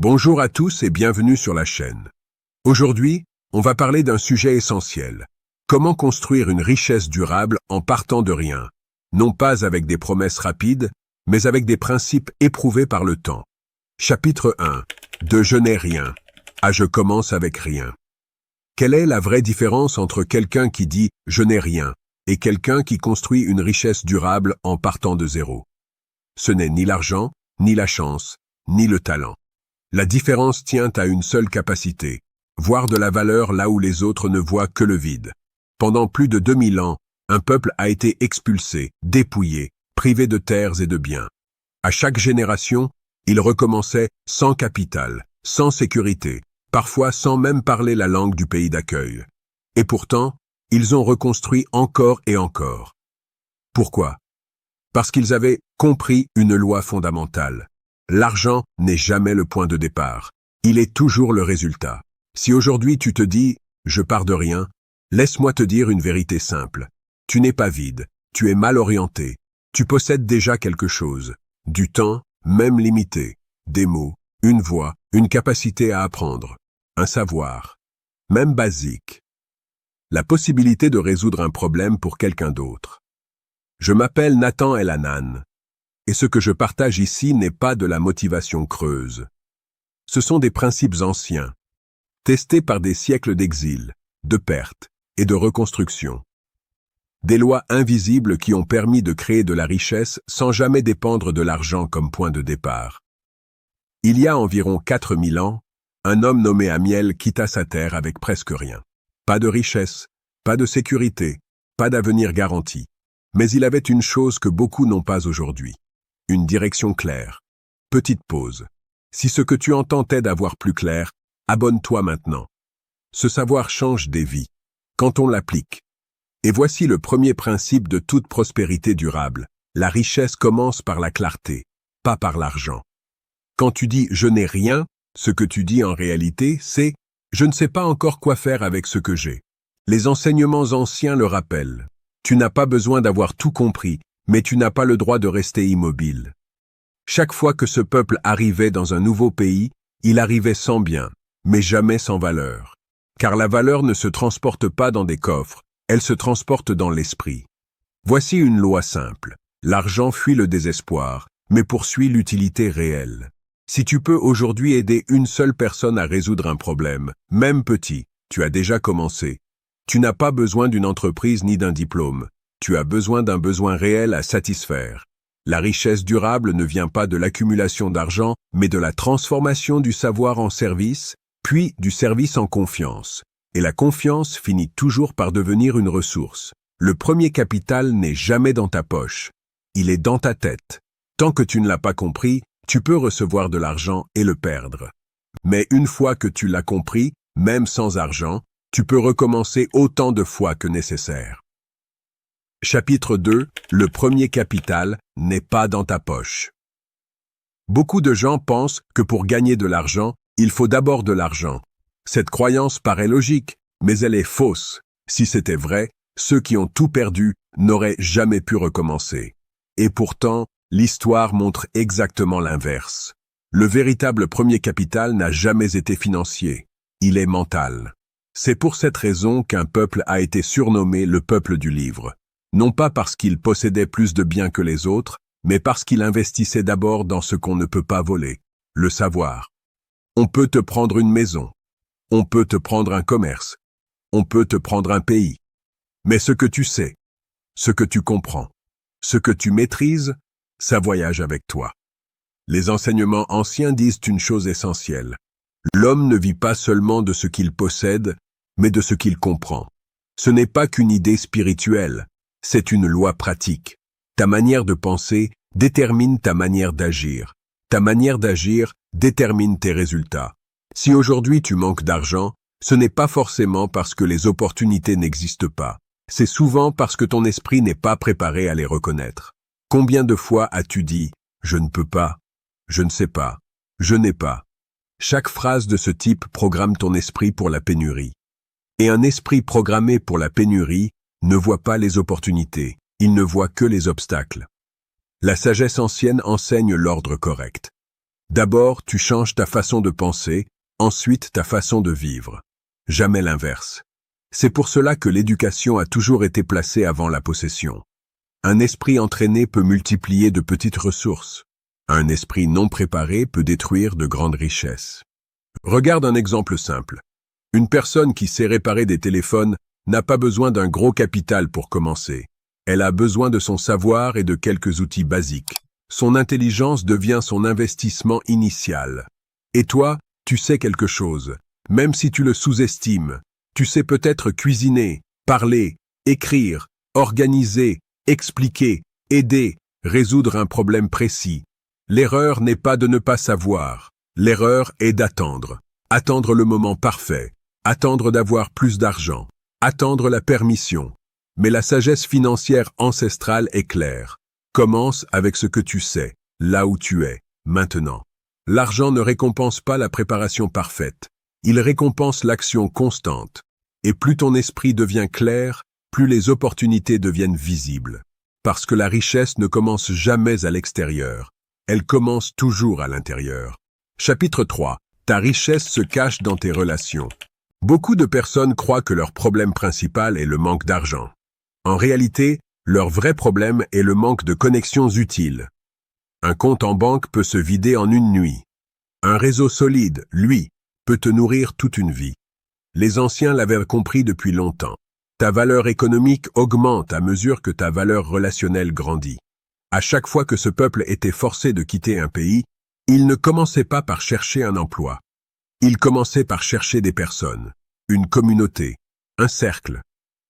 Bonjour à tous et bienvenue sur la chaîne. Aujourd'hui, on va parler d'un sujet essentiel. Comment construire une richesse durable en partant de rien, non pas avec des promesses rapides, mais avec des principes éprouvés par le temps. Chapitre 1. De je n'ai rien à je commence avec rien. Quelle est la vraie différence entre quelqu'un qui dit « je n'ai rien » et quelqu'un qui construit une richesse durable en partant de zéro? Ce n'est ni l'argent, ni la chance, ni le talent. La différence tient à une seule capacité, voir de la valeur là où les autres ne voient que le vide. Pendant plus de 2000 ans, un peuple a été expulsé, dépouillé, privé de terres et de biens. À chaque génération, il recommençait sans capital, sans sécurité, parfois sans même parler la langue du pays d'accueil. Et pourtant, ils ont reconstruit encore et encore. Pourquoi? Parce qu'ils avaient compris une loi fondamentale. L'argent n'est jamais le point de départ. Il est toujours le résultat. Si aujourd'hui tu te dis « je pars de rien », laisse-moi te dire une vérité simple. Tu n'es pas vide, tu es mal orienté. Tu possèdes déjà quelque chose. Du temps, même limité. Des mots, une voix, une capacité à apprendre. Un savoir, même basique. La possibilité de résoudre un problème pour quelqu'un d'autre. Je m'appelle Nathan Elanan. Et ce que je partage ici n'est pas de la motivation creuse. Ce sont des principes anciens, testés par des siècles d'exil, de perte et de reconstruction. Des lois invisibles qui ont permis de créer de la richesse sans jamais dépendre de l'argent comme point de départ. Il y a environ 4000 ans, un homme nommé Amiel quitta sa terre avec presque rien. Pas de richesse, pas de sécurité, pas d'avenir garanti. Mais il avait une chose que beaucoup n'ont pas aujourd'hui. Une direction claire. Petite pause. Si ce que tu entends t'aide à voir plus clair, abonne-toi maintenant. Ce savoir change des vies, quand on l'applique. Et voici le premier principe de toute prospérité durable. La richesse commence par la clarté, pas par l'argent. Quand tu dis « je n'ai rien », ce que tu dis en réalité, c'est « je ne sais pas encore quoi faire avec ce que j'ai ». Les enseignements anciens le rappellent. Tu n'as pas besoin d'avoir tout compris, mais tu n'as pas le droit de rester immobile. Chaque fois que ce peuple arrivait dans un nouveau pays, il arrivait sans bien, mais jamais sans valeur. Car la valeur ne se transporte pas dans des coffres, elle se transporte dans l'esprit. Voici une loi simple. L'argent fuit le désespoir, mais poursuit l'utilité réelle. Si tu peux aujourd'hui aider une seule personne à résoudre un problème, même petit, tu as déjà commencé. Tu n'as pas besoin d'une entreprise ni d'un diplôme. Tu as besoin d'un besoin réel à satisfaire. La richesse durable ne vient pas de l'accumulation d'argent, mais de la transformation du savoir en service, puis du service en confiance. Et la confiance finit toujours par devenir une ressource. Le premier capital n'est jamais dans ta poche. Il est dans ta tête. Tant que tu ne l'as pas compris, tu peux recevoir de l'argent et le perdre. Mais une fois que tu l'as compris, même sans argent, tu peux recommencer autant de fois que nécessaire. Chapitre 2. Le premier capital n'est pas dans ta poche. Beaucoup de gens pensent que pour gagner de l'argent, il faut d'abord de l'argent. Cette croyance paraît logique, mais elle est fausse. Si c'était vrai, ceux qui ont tout perdu n'auraient jamais pu recommencer. Et pourtant, l'histoire montre exactement l'inverse. Le véritable premier capital n'a jamais été financier. Il est mental. C'est pour cette raison qu'un peuple a été surnommé le peuple du livre. Non pas parce qu'il possédait plus de biens que les autres, mais parce qu'il investissait d'abord dans ce qu'on ne peut pas voler, le savoir. On peut te prendre une maison, on peut te prendre un commerce, on peut te prendre un pays. Mais ce que tu sais, ce que tu comprends, ce que tu maîtrises, ça voyage avec toi. Les enseignements anciens disent une chose essentielle. L'homme ne vit pas seulement de ce qu'il possède, mais de ce qu'il comprend. Ce n'est pas qu'une idée spirituelle. C'est une loi pratique. Ta manière de penser détermine ta manière d'agir. Ta manière d'agir détermine tes résultats. Si aujourd'hui tu manques d'argent, ce n'est pas forcément parce que les opportunités n'existent pas. C'est souvent parce que ton esprit n'est pas préparé à les reconnaître. Combien de fois as-tu dit « je ne peux pas »,« je ne sais pas »,« je n'ai pas ». Chaque phrase de ce type programme ton esprit pour la pénurie. Et un esprit programmé pour la pénurie ne voit pas les opportunités, il ne voit que les obstacles. La sagesse ancienne enseigne l'ordre correct. D'abord, tu changes ta façon de penser, ensuite ta façon de vivre. Jamais l'inverse. C'est pour cela que l'éducation a toujours été placée avant la possession. Un esprit entraîné peut multiplier de petites ressources. Un esprit non préparé peut détruire de grandes richesses. Regarde un exemple simple. Une personne qui sait réparer des téléphones n'a pas besoin d'un gros capital pour commencer. Elle a besoin de son savoir et de quelques outils basiques. Son intelligence devient son investissement initial. Et toi, tu sais quelque chose, même si tu le sous-estimes. Tu sais peut-être cuisiner, parler, écrire, organiser, expliquer, aider, résoudre un problème précis. L'erreur n'est pas de ne pas savoir. L'erreur est d'attendre. Attendre le moment parfait. Attendre d'avoir plus d'argent. Attendre la permission. Mais la sagesse financière ancestrale est claire. Commence avec ce que tu sais, là où tu es, maintenant. L'argent ne récompense pas la préparation parfaite. Il récompense l'action constante. Et plus ton esprit devient clair, plus les opportunités deviennent visibles. Parce que la richesse ne commence jamais à l'extérieur. Elle commence toujours à l'intérieur. Chapitre 3. Ta richesse se cache dans tes relations. Beaucoup de personnes croient que leur problème principal est le manque d'argent. En réalité, leur vrai problème est le manque de connexions utiles. Un compte en banque peut se vider en une nuit. Un réseau solide, lui, peut te nourrir toute une vie. Les anciens l'avaient compris depuis longtemps. Ta valeur économique augmente à mesure que ta valeur relationnelle grandit. À chaque fois que ce peuple était forcé de quitter un pays, il ne commençait pas par chercher un emploi. Il commençait par chercher des personnes, une communauté, un cercle,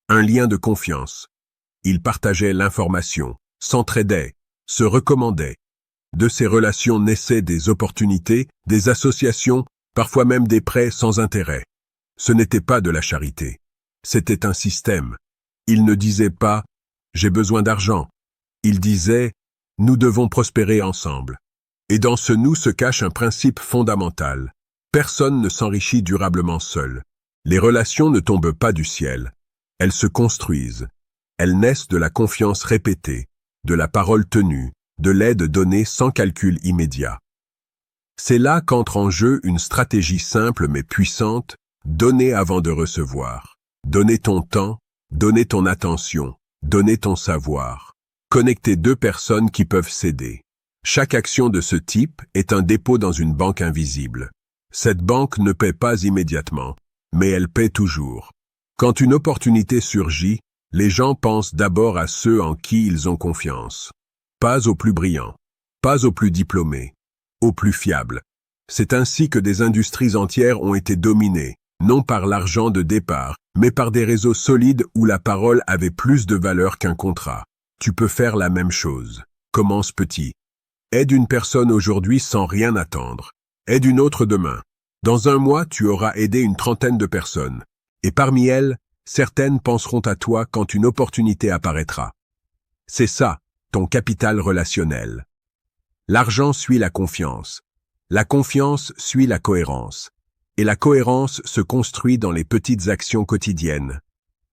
un lien de confiance. Il partageait l'information, s'entraidait, se recommandait. De ces relations naissaient des opportunités, des associations, parfois même des prêts sans intérêt. Ce n'était pas de la charité. C'était un système. Il ne disait pas « j'ai besoin d'argent ». Il disait « nous devons prospérer ensemble ». Et dans ce « nous » se cache un principe fondamental. Personne ne s'enrichit durablement seul. Les relations ne tombent pas du ciel. Elles se construisent. Elles naissent de la confiance répétée, de la parole tenue, de l'aide donnée sans calcul immédiat. C'est là qu'entre en jeu une stratégie simple mais puissante, donner avant de recevoir. Donner ton temps, donner ton attention, donner ton savoir. Connecter deux personnes qui peuvent s'aider. Chaque action de ce type est un dépôt dans une banque invisible. Cette banque ne paie pas immédiatement, mais elle paie toujours. Quand une opportunité surgit, les gens pensent d'abord à ceux en qui ils ont confiance. Pas aux plus brillants, pas aux plus diplômés, aux plus fiables. C'est ainsi que des industries entières ont été dominées, non par l'argent de départ, mais par des réseaux solides où la parole avait plus de valeur qu'un contrat. Tu peux faire la même chose. Commence petit. Aide une personne aujourd'hui sans rien attendre. Aide une autre demain. Dans un mois, tu auras aidé une trentaine de personnes. Et parmi elles, certaines penseront à toi quand une opportunité apparaîtra. C'est ça, ton capital relationnel. L'argent suit la confiance. La confiance suit la cohérence. Et la cohérence se construit dans les petites actions quotidiennes.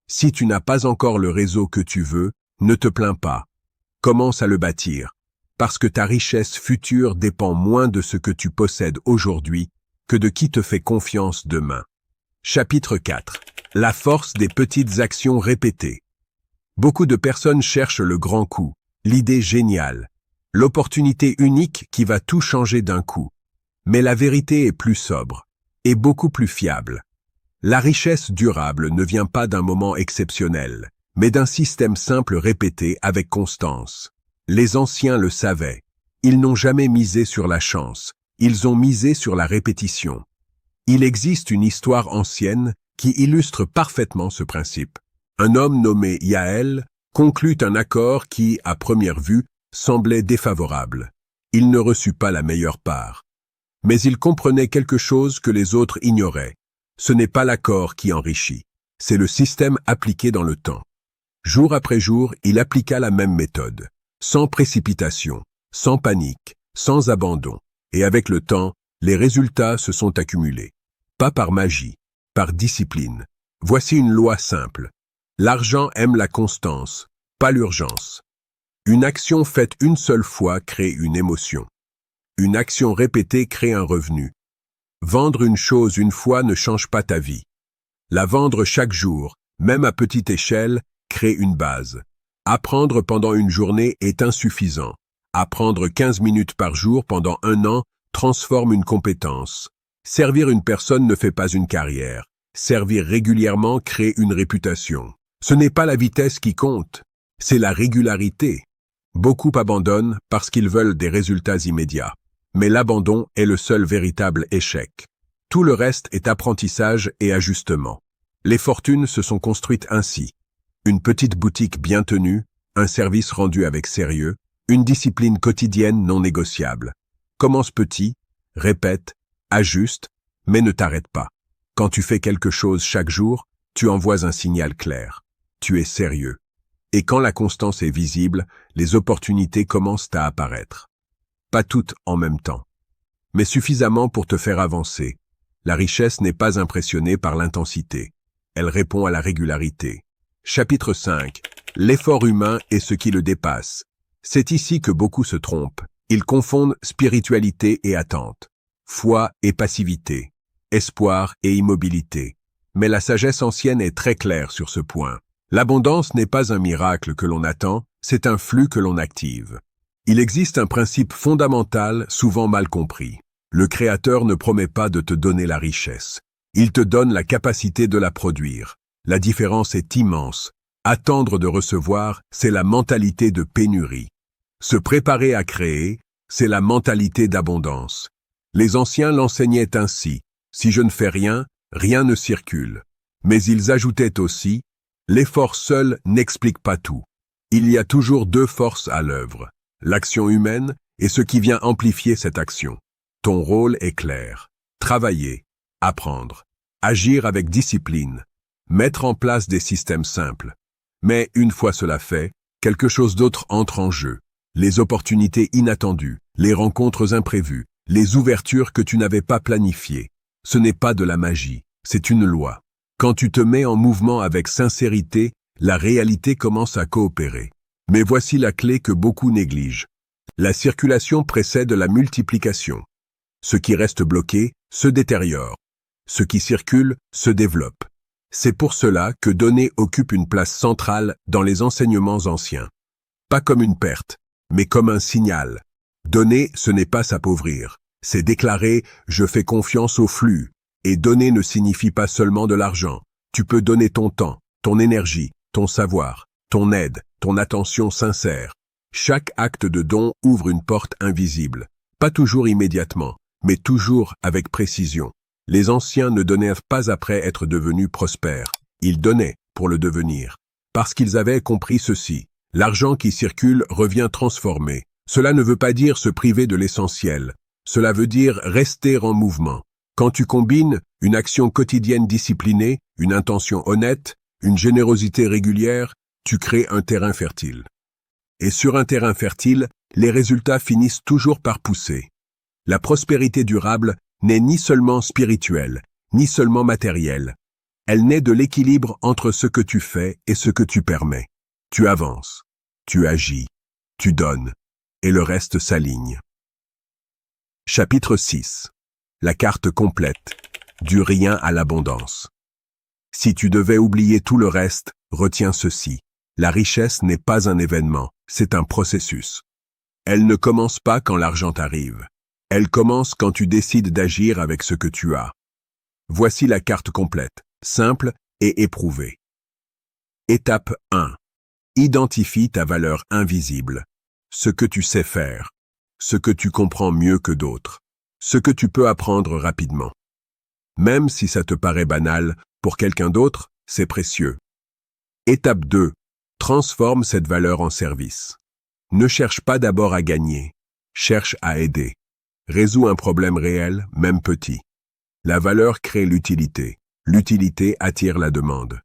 Si tu n'as pas encore le réseau que tu veux, ne te plains pas. Commence à le bâtir. Parce que ta richesse future dépend moins de ce que tu possèdes aujourd'hui que de qui te fait confiance demain. Chapitre 4. La force des petites actions répétées. Beaucoup de personnes cherchent le grand coup, l'idée géniale, l'opportunité unique qui va tout changer d'un coup. Mais la vérité est plus sobre et beaucoup plus fiable. La richesse durable ne vient pas d'un moment exceptionnel, mais d'un système simple répété avec constance. Les anciens le savaient. Ils n'ont jamais misé sur la chance, ils ont misé sur la répétition. Il existe une histoire ancienne qui illustre parfaitement ce principe. Un homme nommé Yaël conclut un accord qui, à première vue, semblait défavorable. Il ne reçut pas la meilleure part. Mais il comprenait quelque chose que les autres ignoraient. Ce n'est pas l'accord qui enrichit, c'est le système appliqué dans le temps. Jour après jour, il appliqua la même méthode, sans précipitation, sans panique, sans abandon. Et avec le temps, les résultats se sont accumulés. Pas par magie, par discipline. Voici une loi simple. L'argent aime la constance, pas l'urgence. Une action faite une seule fois crée une émotion. Une action répétée crée un revenu. Vendre une chose une fois ne change pas ta vie. La vendre chaque jour, même à petite échelle, crée une base. Apprendre pendant une journée est insuffisant. Apprendre 15 minutes par jour pendant 1 an transforme une compétence. Servir une personne ne fait pas une carrière. Servir régulièrement crée une réputation. Ce n'est pas la vitesse qui compte, c'est la régularité. Beaucoup abandonnent parce qu'ils veulent des résultats immédiats. Mais l'abandon est le seul véritable échec. Tout le reste est apprentissage et ajustement. Les fortunes se sont construites ainsi. Une petite boutique bien tenue, un service rendu avec sérieux, une discipline quotidienne non négociable. Commence petit, répète, ajuste, mais ne t'arrête pas. Quand tu fais quelque chose chaque jour, tu envoies un signal clair. Tu es sérieux. Et quand la constance est visible, les opportunités commencent à apparaître. Pas toutes en même temps, mais suffisamment pour te faire avancer. La richesse n'est pas impressionnée par l'intensité. Elle répond à la régularité. Chapitre 5. L'effort humain et ce qui le dépasse. C'est ici que beaucoup se trompent. Ils confondent spiritualité et attente, foi et passivité, espoir et immobilité. Mais la sagesse ancienne est très claire sur ce point. L'abondance n'est pas un miracle que l'on attend, c'est un flux que l'on active. Il existe un principe fondamental souvent mal compris. Le Créateur ne promet pas de te donner la richesse. Il te donne la capacité de la produire. La différence est immense. Attendre de recevoir, c'est la mentalité de pénurie. Se préparer à créer, c'est la mentalité d'abondance. Les anciens l'enseignaient ainsi. Si je ne fais rien, rien ne circule. Mais ils ajoutaient aussi, l'effort seul n'explique pas tout. Il y a toujours 2 forces à l'œuvre. L'action humaine et ce qui vient amplifier cette action. Ton rôle est clair. Travailler, apprendre, agir avec discipline, mettre en place des systèmes simples. Mais une fois cela fait, quelque chose d'autre entre en jeu. Les opportunités inattendues, les rencontres imprévues, les ouvertures que tu n'avais pas planifiées. Ce n'est pas de la magie, c'est une loi. Quand tu te mets en mouvement avec sincérité, la réalité commence à coopérer. Mais voici la clé que beaucoup négligent. La circulation précède la multiplication. Ce qui reste bloqué se détériore. Ce qui circule se développe. C'est pour cela que donner occupe une place centrale dans les enseignements anciens. Pas comme une perte, mais comme un signal. Donner, ce n'est pas s'appauvrir. C'est déclarer « je fais confiance au flux ». Et donner ne signifie pas seulement de l'argent. Tu peux donner ton temps, ton énergie, ton savoir, ton aide, ton attention sincère. Chaque acte de don ouvre une porte invisible. Pas toujours immédiatement, mais toujours avec précision. Les anciens ne donnaient pas après être devenus prospères. Ils donnaient pour le devenir. Parce qu'ils avaient compris ceci. L'argent qui circule revient transformé. Cela ne veut pas dire se priver de l'essentiel. Cela veut dire rester en mouvement. Quand tu combines une action quotidienne disciplinée, une intention honnête, une générosité régulière, tu crées un terrain fertile. Et sur un terrain fertile, les résultats finissent toujours par pousser. La prospérité durable n'est ni seulement spirituelle, ni seulement matérielle. Elle naît de l'équilibre entre ce que tu fais et ce que tu permets. Tu avances, tu agis, tu donnes, et le reste s'aligne. Chapitre 6. La carte complète. Du rien à l'abondance. Si tu devais oublier tout le reste, retiens ceci. La richesse n'est pas un événement, c'est un processus. Elle ne commence pas quand l'argent arrive. Elle commence quand tu décides d'agir avec ce que tu as. Voici la carte complète, simple et éprouvée. Étape 1. Identifie ta valeur invisible. Ce que tu sais faire. Ce que tu comprends mieux que d'autres. Ce que tu peux apprendre rapidement. Même si ça te paraît banal, pour quelqu'un d'autre, c'est précieux. Étape 2. Transforme cette valeur en service. Ne cherche pas d'abord à gagner. Cherche à aider. Résous un problème réel, même petit. La valeur crée l'utilité. L'utilité attire la demande.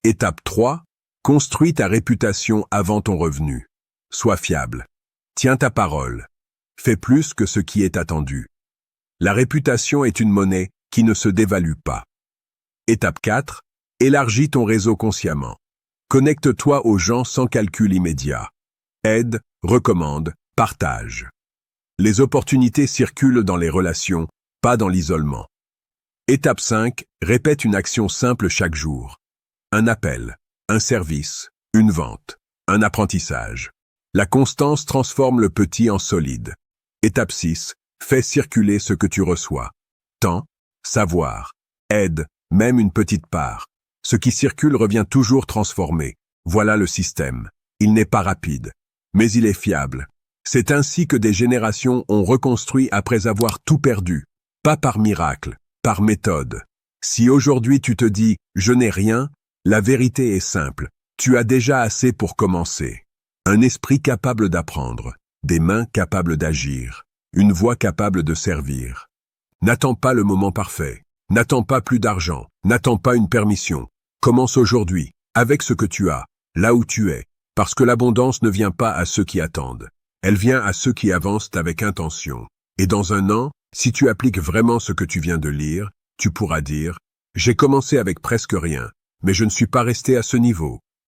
Étape 3. Construis ta réputation avant ton revenu. Sois fiable. Tiens ta parole. Fais plus que ce qui est attendu. La réputation est une monnaie qui ne se dévalue pas. Étape 4. Élargis ton réseau consciemment. Connecte-toi aux gens sans calcul immédiat. Aide, recommande, partage. Les opportunités circulent dans les relations, pas dans l'isolement. Étape 5. Répète une action simple chaque jour. Un appel, un service, une vente, un apprentissage. La constance transforme le petit en solide. Étape 6. Fais circuler ce que tu reçois. Temps, savoir, aide, même une petite part. Ce qui circule revient toujours transformé. Voilà le système. Il n'est pas rapide, mais il est fiable. C'est ainsi que des générations ont reconstruit après avoir tout perdu. Pas par miracle, par méthode. Si aujourd'hui tu te dis « je n'ai rien », la vérité est simple. Tu as déjà assez pour commencer. Un esprit capable d'apprendre, des mains capables d'agir, une voix capable de servir. N'attends pas le moment parfait. N'attends pas plus d'argent. N'attends pas une permission. Commence aujourd'hui, avec ce que tu as, là où tu es. Parce que l'abondance ne vient pas à ceux qui attendent. Elle vient à ceux qui avancent avec intention. Et dans un an, si tu appliques vraiment ce que tu viens de lire, tu pourras dire « J'ai commencé avec presque rien, mais je ne suis pas resté à ce niveau.